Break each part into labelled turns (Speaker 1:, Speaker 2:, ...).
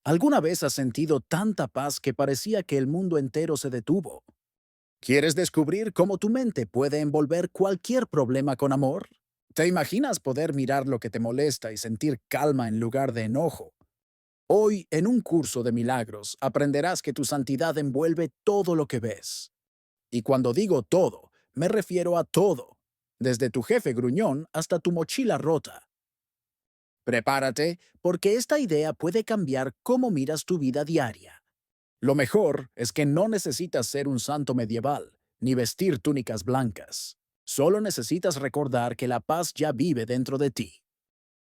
Speaker 1: ¿Alguna vez has sentido tanta paz que parecía que el mundo entero se detuvo? ¿Quieres descubrir cómo tu mente puede envolver cualquier problema con amor? ¿Te imaginas poder mirar lo que te molesta y sentir calma en lugar de enojo? Hoy, en un curso de milagros, aprenderás que tu santidad envuelve todo lo que ves. Y cuando digo todo, me refiero a todo, desde tu jefe gruñón hasta tu mochila rota. Prepárate, porque esta idea puede cambiar cómo miras tu vida diaria. Lo mejor es que no necesitas ser un santo medieval, ni vestir túnicas blancas. Solo necesitas recordar que la paz ya vive dentro de ti,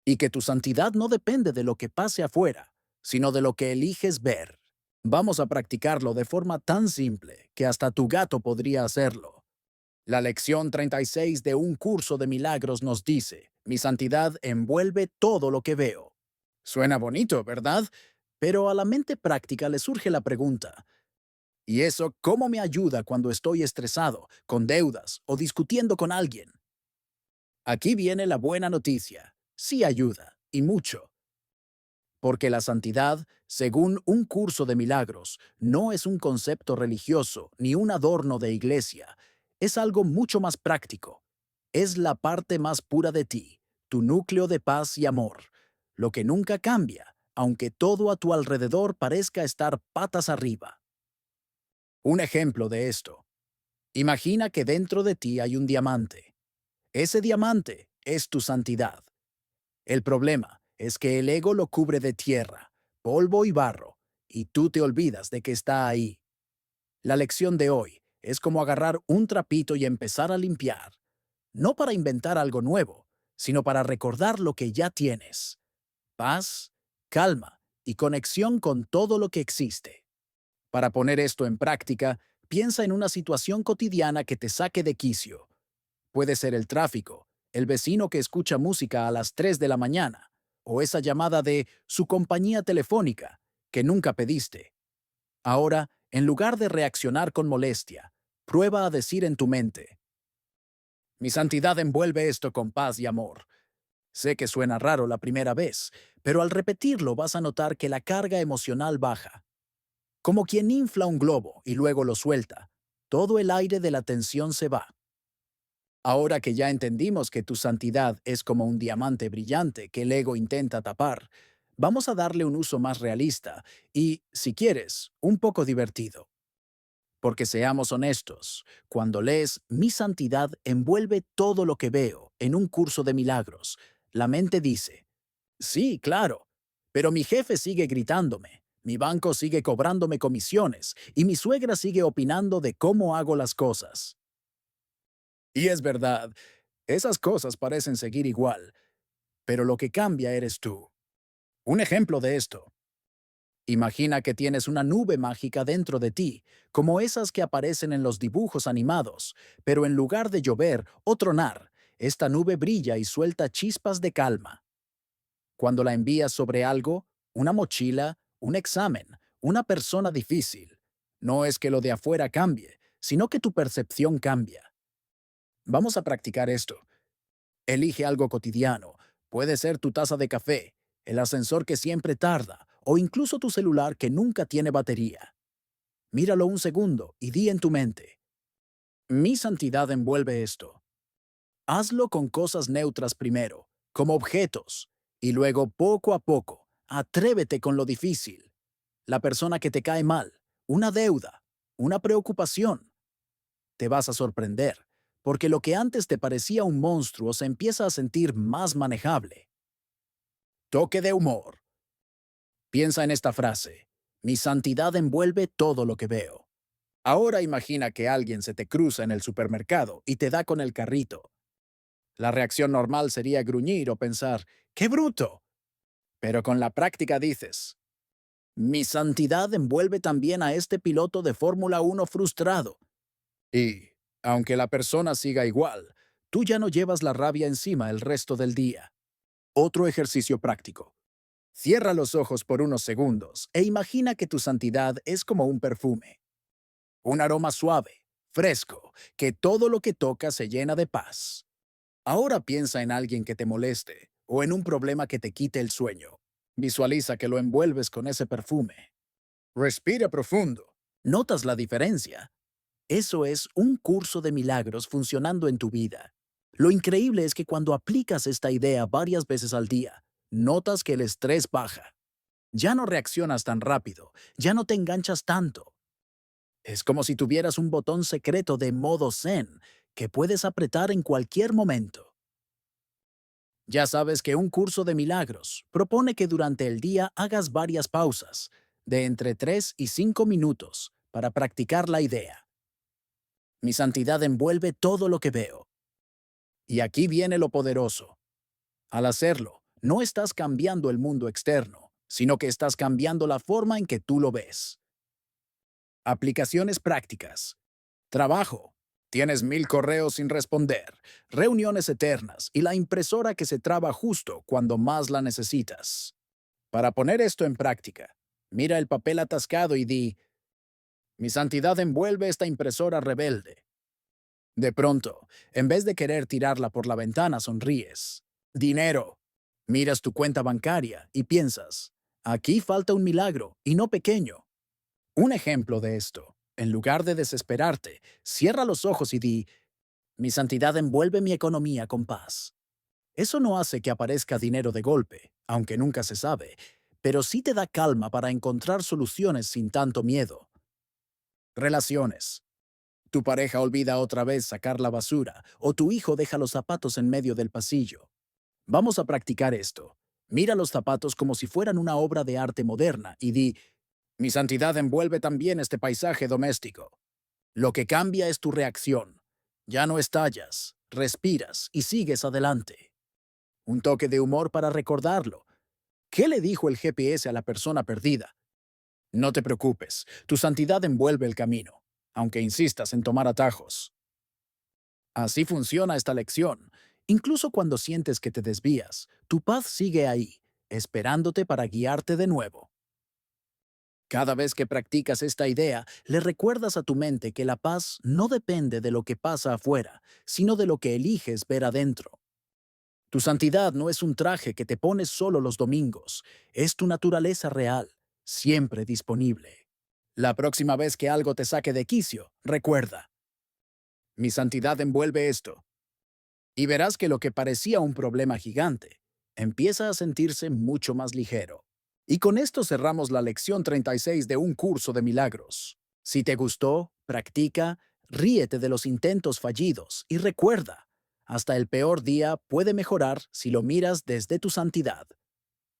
Speaker 1: y que tu santidad no depende de lo que pase afuera, sino de lo que eliges ver. Vamos a practicarlo de forma tan simple que hasta tu gato podría hacerlo. La lección 36 de un curso de milagros nos dice, mi santidad envuelve todo lo que veo. Suena bonito, ¿verdad? Pero a la mente práctica le surge la pregunta, ¿y eso cómo me ayuda cuando estoy estresado, con deudas o discutiendo con alguien? Aquí viene la buena noticia. Sí ayuda, y mucho. Porque la santidad, según un curso de milagros, no es un concepto religioso ni un adorno de iglesia. Es algo mucho más práctico. Es la parte más pura de ti, tu núcleo de paz y amor, lo que nunca cambia, aunque todo a tu alrededor parezca estar patas arriba. Un ejemplo de esto. Imagina que dentro de ti hay un diamante. Ese diamante es tu santidad. El problema es que el ego lo cubre de tierra, polvo y barro, y tú te olvidas de que está ahí. La lección de hoy es como agarrar un trapito y empezar a limpiar, no para inventar algo nuevo, sino para recordar lo que ya tienes. Paz, calma y conexión con todo lo que existe. Para poner esto en práctica, piensa en una situación cotidiana que te saque de quicio. Puede ser el tráfico, el vecino que escucha música a las 3 de la mañana, o esa llamada de su compañía telefónica que nunca pediste. Ahora, en lugar de reaccionar con molestia, prueba a decir en tu mente, mi santidad envuelve esto con paz y amor. Sé que suena raro la primera vez, pero al repetirlo vas a notar que la carga emocional baja. Como quien infla un globo y luego lo suelta, todo el aire de la tensión se va. Ahora que ya entendimos que tu santidad es como un diamante brillante que el ego intenta tapar, vamos a darle un uso más realista y, si quieres, un poco divertido. Porque seamos honestos, cuando lees Mi santidad envuelve todo lo que veo en un curso de milagros, la mente dice, sí, claro, pero mi jefe sigue gritándome, mi banco sigue cobrándome comisiones y mi suegra sigue opinando de cómo hago las cosas. Y es verdad, esas cosas parecen seguir igual, pero lo que cambia eres tú. Un ejemplo de esto. Imagina que tienes una nube mágica dentro de ti, como esas que aparecen en los dibujos animados, pero en lugar de llover o tronar, esta nube brilla y suelta chispas de calma. Cuando la envías sobre algo, una mochila, un examen, una persona difícil, no es que lo de afuera cambie, sino que tu percepción cambia. Vamos a practicar esto. Elige algo cotidiano. Puede ser tu taza de café, el ascensor que siempre tarda, o incluso tu celular que nunca tiene batería. Míralo un segundo y di en tu mente, mi santidad envuelve esto. Hazlo con cosas neutras primero, como objetos, y luego poco a poco, atrévete con lo difícil. La persona que te cae mal, una deuda, una preocupación. Te vas a sorprender, porque lo que antes te parecía un monstruo se empieza a sentir más manejable. Toque de humor. Piensa en esta frase. Mi santidad envuelve todo lo que veo. Ahora imagina que alguien se te cruza en el supermercado y te da con el carrito. La reacción normal sería gruñir o pensar, ¡qué bruto! Pero con la práctica dices, mi santidad envuelve también a este piloto de Fórmula 1 frustrado. Y, aunque la persona siga igual, tú ya no llevas la rabia encima el resto del día. Otro ejercicio práctico. Cierra los ojos por unos segundos e imagina que tu santidad es como un perfume. Un aroma suave, fresco, que todo lo que toca se llena de paz. Ahora piensa en alguien que te moleste o en un problema que te quite el sueño. Visualiza que lo envuelves con ese perfume. Respira profundo. ¿Notas la diferencia? Eso es un curso de milagros funcionando en tu vida. Lo increíble es que cuando aplicas esta idea varias veces al día, notas que el estrés baja. Ya no reaccionas tan rápido, ya no te enganchas tanto. Es como si tuvieras un botón secreto de modo zen que puedes apretar en cualquier momento. Ya sabes que un curso de milagros propone que durante el día hagas varias pausas, de entre 3 y 5 minutos, para practicar la idea. Mi santidad envuelve todo lo que veo. Y aquí viene lo poderoso. Al hacerlo, no estás cambiando el mundo externo, sino que estás cambiando la forma en que tú lo ves. Aplicaciones prácticas. Trabajo. Tienes 1000 correos sin responder, reuniones eternas y la impresora que se traba justo cuando más la necesitas. Para poner esto en práctica, mira el papel atascado y di, mi santidad envuelve esta impresora rebelde. De pronto, en vez de querer tirarla por la ventana, sonríes. Dinero. Miras tu cuenta bancaria y piensas, aquí falta un milagro, y no pequeño. Un ejemplo de esto, en lugar de desesperarte, cierra los ojos y di, mi santidad envuelve mi economía con paz. Eso no hace que aparezca dinero de golpe, aunque nunca se sabe, pero sí te da calma para encontrar soluciones sin tanto miedo. Relaciones. Tu pareja olvida otra vez sacar la basura o tu hijo deja los zapatos en medio del pasillo. Vamos a practicar esto. Mira los zapatos como si fueran una obra de arte moderna y di, mi santidad envuelve también este paisaje doméstico. Lo que cambia es tu reacción. Ya no estallas, respiras y sigues adelante. Un toque de humor para recordarlo. ¿Qué le dijo el GPS a la persona perdida? No te preocupes, tu santidad envuelve el camino, aunque insistas en tomar atajos. Así funciona esta lección. Incluso cuando sientes que te desvías, tu paz sigue ahí, esperándote para guiarte de nuevo. Cada vez que practicas esta idea, le recuerdas a tu mente que la paz no depende de lo que pasa afuera, sino de lo que eliges ver adentro. Tu santidad no es un traje que te pones solo los domingos, es tu naturaleza real, siempre disponible. La próxima vez que algo te saque de quicio, recuerda, mi santidad envuelve esto, y verás que lo que parecía un problema gigante empieza a sentirse mucho más ligero. Y con esto cerramos la lección 36 de un curso de milagros. Si te gustó, practica, ríete de los intentos fallidos y recuerda, hasta el peor día puede mejorar si lo miras desde tu santidad.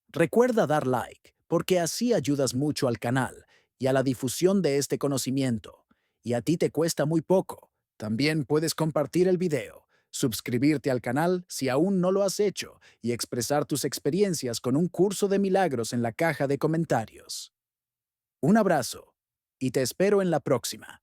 Speaker 1: Recuerda dar like, porque así ayudas mucho al canal y a la difusión de este conocimiento. Y a ti te cuesta muy poco. También puedes compartir el video, suscribirte al canal si aún no lo has hecho y expresar tus experiencias con un curso de milagros en la caja de comentarios. Un abrazo y te espero en la próxima.